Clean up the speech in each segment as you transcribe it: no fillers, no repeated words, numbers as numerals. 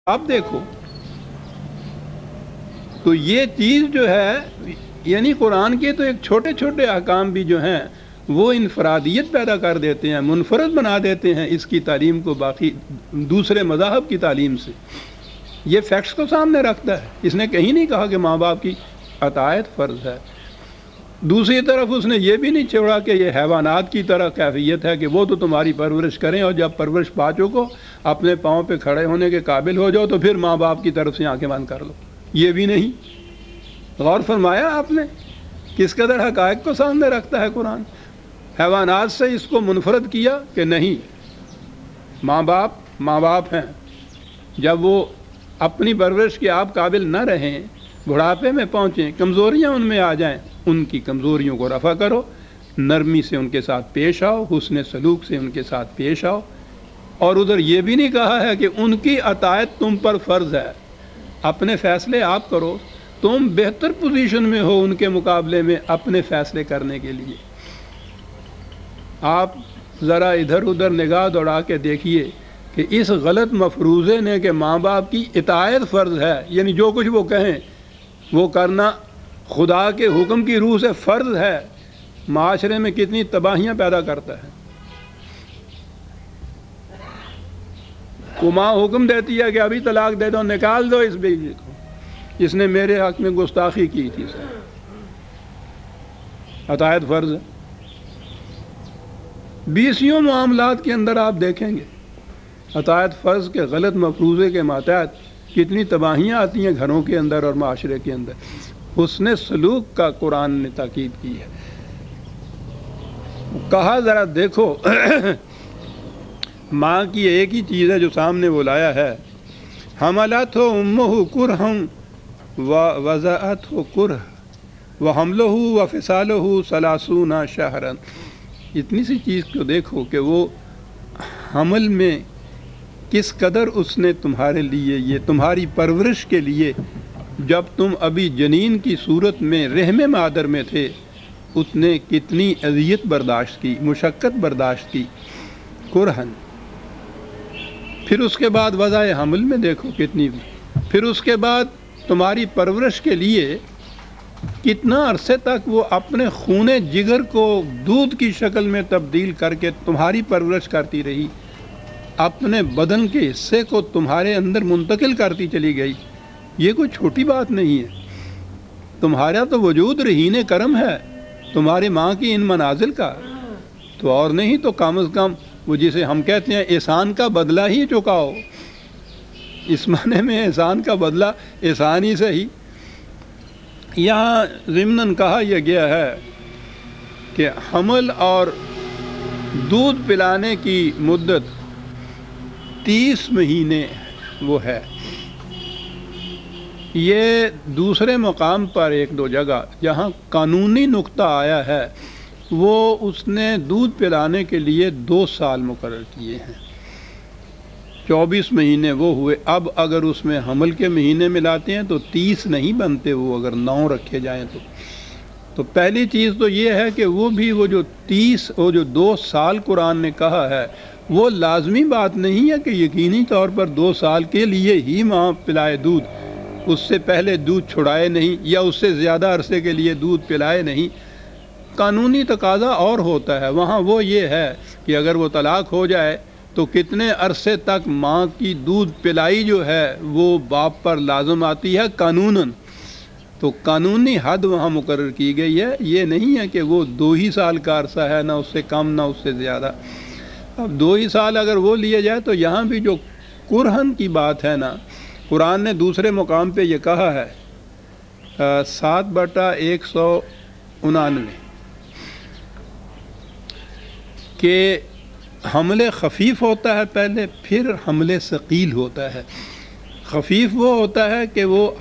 آپ دیکھو تو یہ چیز جو ہے یعنی قرآن کے تو ایک چھوٹے چھوٹے احکام بھی جو ہیں وہ انفرادیت پیدا کر دیتے ہیں، منفرد بنا دیتے ہیں اس کی تعلیم کو باقی دوسرے مذاہب کی تعلیم سے۔ یہ فیکٹس کو سامنے رکھتا ہے، اس نے کہیں نہیں کہا کہ ماں باپ کی اطاعت فرض ہے۔ دوسری طرف اس نے یہ بھی نہیں چھوڑا کہ یہ حیوانات کی طرح کیفیت ہے کہ وہ تو تمہاری پرورش کریں اور جب پرورش پا چکو اپنے پاؤں پہ کھڑے ہونے کے قابل ہو جاؤ تو پھر ماں باپ کی طرف سے آنکھیں بند کر لو۔ یہ بھی نہیں۔ غور فرمایا آپ نے کس قدر حقائق کو سامنے رکھتا ہے قرآن۔ حیوانات سے اس کو منفرد کیا کہ نہیں، ماں باپ ہیں، جب وہ اپنی پرورش کے آپ قابل نہ رہیں، بڑھاپے میں پہنچیں، کمزوریاں ان میں آ جائیں، ان کی کمزوریوں کو رفع کرو، نرمی سے ان کے ساتھ پیش آؤ، حسن سلوک سے ان کے ساتھ پیش آؤ۔ اور ادھر یہ بھی نہیں کہا ہے کہ ان کی اطاعت تم پر فرض ہے، اپنے فیصلے آپ کرو، تم بہتر پوزیشن میں ہو ان کے مقابلے میں اپنے فیصلے کرنے کے لیے۔ آپ ذرا ادھر ادھر نگاہ دوڑا کے دیکھیے کہ اس غلط مفروضے نے کہ ماں باپ کی اطاعت فرض ہے، یعنی جو کچھ وہ کہیں وہ کرنا خدا کے حکم کی روح سے فرض ہے، معاشرے میں کتنی تباہیاں پیدا کرتا ہے۔ وہ ماں حکم دیتی ہے کہ ابھی طلاق دے دو، نکال دو اس بیوی کو، اس نے میرے حق میں گستاخی کی تھی۔ اطاعت فرض ہے۔ بیسیوں معاملات کے اندر آپ دیکھیں گے اطاعت فرض کے غلط مفروضے کے ماتحت کتنی تباہیاں آتی ہیں گھروں کے اندر اور معاشرے کے اندر۔ حسن سلوک کا قرآن نے تاکید کی ہے۔ کہا ذرا دیکھو ماں کی ایک ہی چیز ہے جو سامنے وہ لایا ہے، حملتہ امہ کرہا ووضعتہ کرہا وحملہ وفصالہ 30 شہرا۔ اتنی سی چیز کو دیکھو کہ وہ حمل میں کس قدر اس نے تمہارے لیے، یہ تمہاری پرورش کے لیے، جب تم ابھی جنین کی صورت میں رحم مادر میں تھے اس نے کتنی اذیت برداشت کی، مشقت برداشت کی، کرہن۔ پھر اس کے بعد وضع حمل میں دیکھو کتنی، پھر اس کے بعد تمہاری پرورش کے لیے کتنا عرصے تک وہ اپنے خون جگر کو دودھ کی شکل میں تبدیل کر کے تمہاری پرورش کرتی رہی، اپنے بدن کے حصے کو تمہارے اندر منتقل کرتی چلی گئی۔ یہ کوئی چھوٹی بات نہیں ہے۔ تمہارا تو وجود رہین کرم ہے تمہاری ماں کی ان منازل کا، تو اور نہیں تو کم از کم وہ جسے ہم کہتے ہیں احسان کا بدلہ ہی چکاؤ۔ اس معنی میں احسان کا بدلہ احسان ہی صحیح۔ یہاں ضمناً کہا یہ گیا ہے کہ حمل اور دودھ پلانے کی مدت 30 مہینے وہ ہے۔ یہ دوسرے مقام پر ایک دو جگہ جہاں قانونی نقطہ آیا ہے وہ اس نے دودھ پلانے کے لیے 2 سال مقرر کیے ہیں۔ 24 مہینے وہ ہوئے۔ اب اگر اس میں حمل کے مہینے ملاتے ہیں تو 30 نہیں بنتے، وہ اگر 9 رکھے جائیں تو پہلی چیز تو یہ ہے کہ وہ بھی وہ جو 2 سال قرآن نے کہا ہے وہ لازمی بات نہیں ہے کہ یقینی طور پر 2 سال کے لیے ہی ماں پلائے دودھ، اس سے پہلے دودھ چھڑائے نہیں یا اس سے زیادہ عرصے کے لیے دودھ پلائے نہیں۔ قانونی تقاضا اور ہوتا ہے وہاں، وہ یہ ہے کہ اگر وہ طلاق ہو جائے تو کتنے عرصے تک ماں کی دودھ پلائی جو ہے وہ باپ پر لازم آتی ہے قانوناً۔ تو قانونی حد وہاں مقرر کی گئی ہے، یہ نہیں ہے کہ وہ 2 ہی سال کا عرصہ ہے، نہ اس سے کم نہ اس سے زیادہ۔ اب 2 ہی سال اگر وہ لیے جائے تو یہاں بھی جو کرہن کی بات ہے نا، قرآن نے دوسرے مقام پہ یہ کہا ہے 7/199 کہ حمل خفیف ہوتا ہے پہلے، پھر حمل ثقیل ہوتا ہے۔ خفیف وہ ہوتا ہے کہ وہ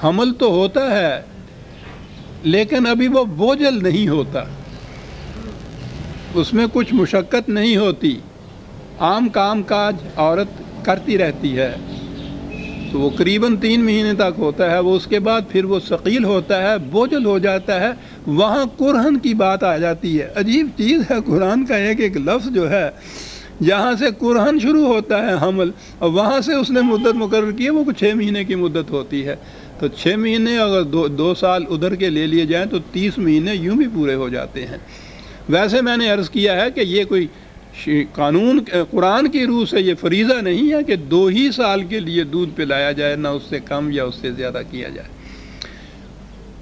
حمل تو ہوتا ہے لیکن ابھی وہ بوجھل نہیں ہوتا، اس میں کچھ مشقت نہیں ہوتی، عام کام کاج عورت کرتی رہتی ہے، تو وہ قریباً 3 مہینے تک ہوتا ہے۔ وہ اس کے بعد پھر وہ ثقیل ہوتا ہے، بوجھل ہو جاتا ہے، وہاں کرہن کی بات آ جاتی ہے۔ عجیب چیز ہے قرآن کا ایک ایک لفظ جو ہے جہاں سے قرآن شروع ہوتا ہے حمل، اور وہاں سے اس نے مدت مقرر کی ہے، وہ 6 مہینے کی مدت ہوتی ہے۔ تو 6 مہینے اگر 2 سال ادھر کے لے لیے جائیں تو 30 مہینے یوں بھی پورے ہو جاتے ہیں۔ ویسے میں نے عرض کیا ہے کہ یہ کوئی قانون قرآن کی روح سے یہ فریضہ نہیں ہے کہ 2 ہی سال کے لیے دودھ پلایا جائے، نہ اس سے کم یا اس سے زیادہ کیا جائے۔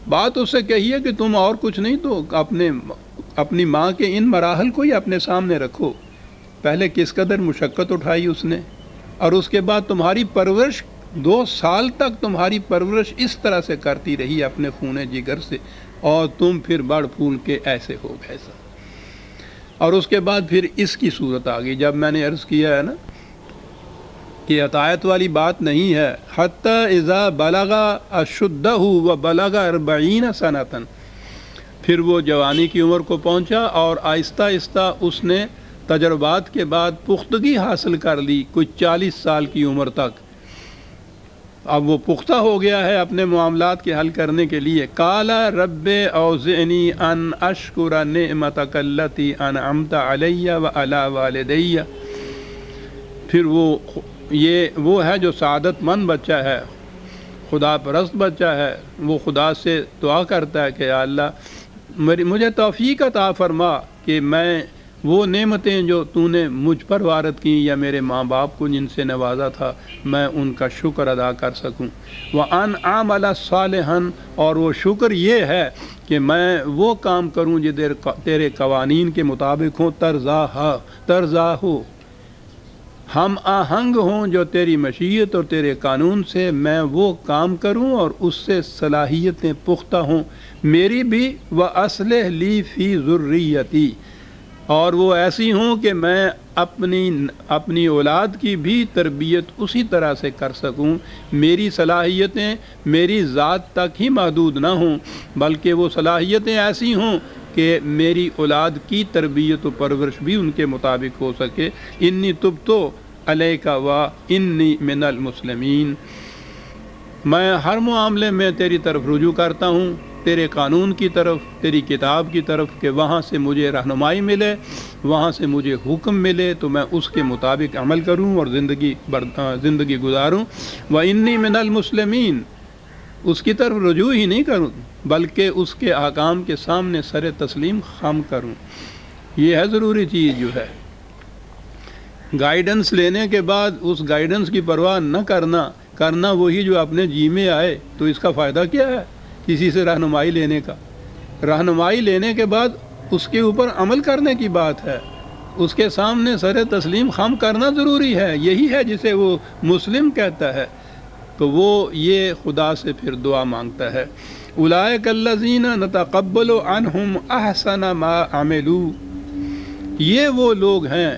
بات اس سے کہیے کہ تم اور کچھ نہیں تو اپنی ماں کے ان مراحل کو ہی اپنے سامنے رکھو، پہلے کس قدر مشقت اٹھائی اس نے، اور اس کے بعد تمہاری پرورش 2 سال تک تمہاری پرورش اس طرح سے کرتی رہی اپنے خون جگر سے، اور تم پھر بڑھ پھول کے ایسے ہو گئے سب۔ اور اس کے بعد پھر اس کی صورت آ گئی، جب میں نے عرض کیا ہے نا کہ عطایت والی بات نہیں ہے، حتی اذا بلغ اشدہ و بلغ 40 سنۃ، پھر وہ جوانی کی عمر کو پہنچا اور آہستہ آہستہ اس نے تجربات کے بعد پختگی حاصل کر لی، کچھ 40 سال کی عمر تک۔ اب وہ پختہ ہو گیا ہے اپنے معاملات کے حل کرنے کے لیے۔ قال رب اوزعنی ان اشکر نعمتک التی انعمت علی وعلی والدی، پھر وہ ہے جو سعادت مند بچہ ہے، خدا پرست بچہ ہے، وہ خدا سے دعا کرتا ہے کہ یا اللہ مجھے توفیق عطا فرما کہ میں وہ نعمتیں جو تو نے مجھ پر وارد کی یا میرے ماں باپ کو جن سے نوازا تھا، میں ان کا شکر ادا کر سکوں۔ وَأَنْ أَعْمَلَ صَالِحًا، اور وہ شکر یہ ہے کہ میں وہ کام کروں جو تیرے قوانین کے مطابق ہوں، ترضا ہو، ہم آہنگ ہوں جو تیری مشیت اور تیرے قانون سے، میں وہ کام کروں اور اس سے صلاحیتیں پختہ ہوں میری بھی۔ وَأَصْلِحْ لِي فِي ذُرِّيَّتِي، اور وہ ایسی ہوں کہ میں اپنی اولاد کی بھی تربیت اسی طرح سے کر سکوں، میری صلاحیتیں میری ذات تک ہی محدود نہ ہوں بلکہ وہ صلاحیتیں ایسی ہوں کہ میری اولاد کی تربیت و پرورش بھی ان کے مطابق ہو سکے۔ انی تبتو علیک و انی من المسلمین، میں ہر معاملے میں تیری طرف رجوع کرتا ہوں، تیرے قانون کی طرف، تیری کتاب کی طرف، کہ وہاں سے مجھے رہنمائی ملے، وہاں سے مجھے حکم ملے تو میں اس کے مطابق عمل کروں اور زندگی گزاروں۔ وَإِنِّي مِنَ الْمُسْلِمِينَ، اس کی طرف رجوع ہی نہیں کروں بلکہ اس کے احکام کے سامنے سر تسلیم خم کروں۔ یہ ہے ضروری چیز جو ہے۔ گائیڈنس لینے کے بعد اس گائیڈنس کی پرواہ نہ کرنا وہی جو اپنے جی میں آئے، تو اس کا فائدہ کیا ہے کسی سے رہنمائی لینے کا؟ رہنمائی لینے کے بعد اس کے اوپر عمل کرنے کی بات ہے، اس کے سامنے سر تسلیم خم کرنا ضروری ہے، یہی ہے جسے وہ مسلم کہتا ہے۔ تو وہ یہ خدا سے پھر دعا مانگتا ہے، اولئک الذین نتقبل عنہم احسن ما عملوا، یہ وہ لوگ ہیں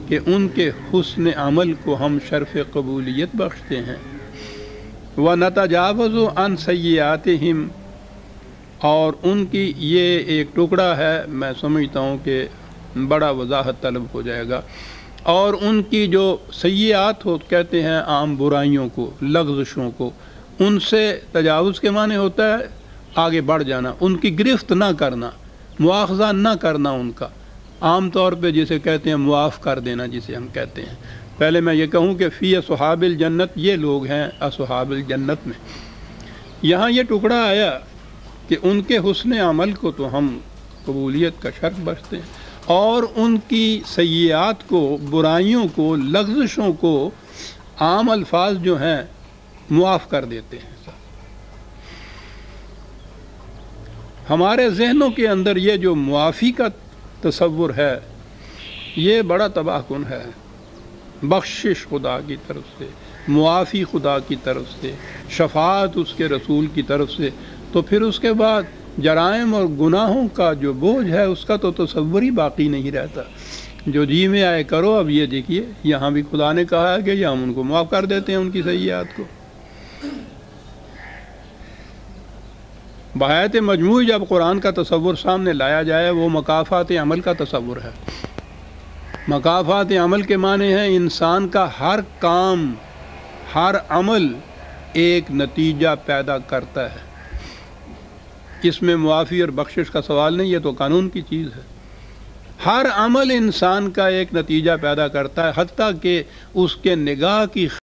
کہ ان کے حسن عمل کو ہم شرف قبولیت بخشتے ہیں۔ وَنَتَجَاوَزُ عَنْ سَيِّئَاتِهِمْ، اور ان کی یہ ایک ٹکڑا ہے، میں سمجھتا ہوں کہ بڑا وضاحت طلب ہو جائے گا، اور ان کی جو سیئات کہتے ہیں عام برائیوں کو، لغزشوں کو، ان سے تجاوز کے معنی ہوتا ہے آگے بڑھ جانا، ان کی گرفت نہ کرنا، مواخذہ نہ کرنا ان کا، عام طور پہ جسے کہتے ہیں معاف کر دینا جسے ہم کہتے ہیں۔ پہلے میں یہ کہوں کہ فی اصحاب الجنت، یہ لوگ ہیں اصحاب الجنت میں۔ یہاں یہ ٹکڑا آیا کہ ان کے حسن عمل کو تو ہم قبولیت کا شرط بچتے ہیں، اور ان کی سیئات کو، برائیوں کو، لغزشوں کو عام الفاظ جو ہیں معاف کر دیتے ہیں۔ ہمارے ذہنوں کے اندر یہ جو معافی کا تصور ہے یہ بڑا تباہ کن ہے۔ بخشش خدا کی طرف سے، معافی خدا کی طرف سے، شفاعت اس کے رسول کی طرف سے، تو پھر اس کے بعد جرائم اور گناہوں کا جو بوجھ ہے اس کا تو تصور ہی باقی نہیں رہتا۔ جو جی میں آئے کرو۔ اب یہ دیکھیے یہاں بھی خدا نے کہا ہے کہ ہم ان کو معاف کر دیتے ہیں ان کی سیئات کو۔ بحیث مجموعی جب قرآن کا تصور سامنے لایا جائے وہ مکافات عمل کا تصور ہے۔ مکافات عمل کے معنی ہیں انسان کا ہر کام، ہر عمل ایک نتیجہ پیدا کرتا ہے۔ اس میں معافی اور بخشش کا سوال نہیں، یہ تو قانون کی چیز ہے۔ ہر عمل انسان کا ایک نتیجہ پیدا کرتا ہے، حتیٰ کہ اس کے نگاہ کی